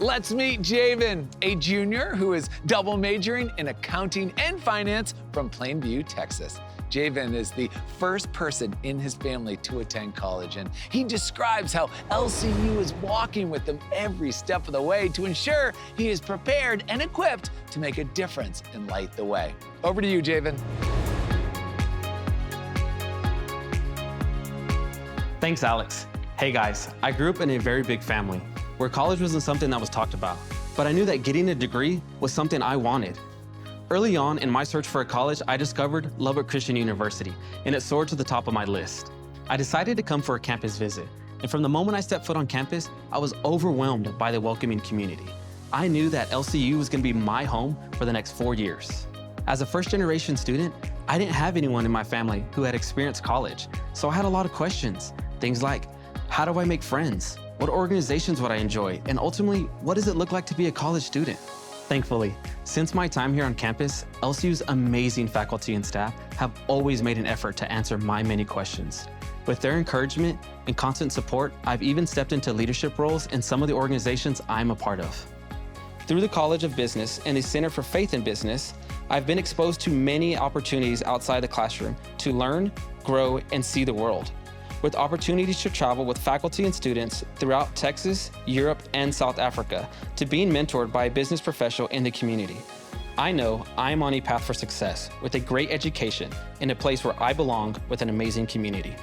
Let's meet Jaivan, a junior who is double majoring in accounting and finance from Plainview, Texas. Jaivan is the first person in his family to attend college, and he describes how LCU is walking with him every step of the way to ensure he is prepared and equipped to make a difference and light the way. Over to you, Jaivan. Thanks, Alex. Hey guys, I grew up in a very big family where college wasn't something that was talked about, but I knew that getting a degree was something I wanted. Early on in my search for a college, I discovered Lubbock Christian University, and it soared to the top of my list. I decided to come for a campus visit, and from the moment I stepped foot on campus, I was overwhelmed by the welcoming community. I knew that LCU was gonna be my home for the next 4 years. As a first-generation student, I didn't have anyone in my family who had experienced college, so I had a lot of questions. Things like, how do I make friends? What organizations would I enjoy? And ultimately, what does it look like to be a college student? Thankfully, since my time here on campus, LCU's amazing faculty and staff have always made an effort to answer my many questions. With their encouragement and constant support, I've even stepped into leadership roles in some of the organizations I'm a part of. Through the College of Business and the Center for Faith in Business, I've been exposed to many opportunities outside the classroom to learn, grow, and see the world, with opportunities to travel with faculty and students throughout Texas, Europe, and South Africa, to being mentored by a business professional in the community. I know I'm on a path for success with a great education in a place where I belong with an amazing community.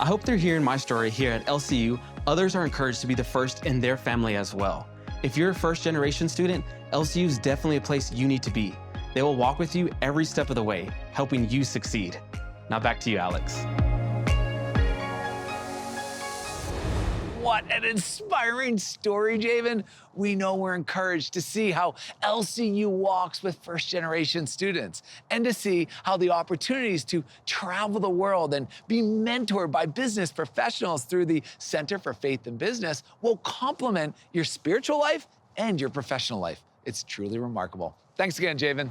I hope through hearing my story here at LCU, others are encouraged to be the first in their family as well. If you're a first-generation student, LCU is definitely a place you need to be. They will walk with you every step of the way, helping you succeed. Now back to you, Alex. What an inspiring story, Jaivan. We know we're encouraged to see how LCU walks with first-generation students and to see how the opportunities to travel the world and be mentored by business professionals through the Center for Faith in Business will complement your spiritual life and your professional life. It's truly remarkable. Thanks again, Jaivan.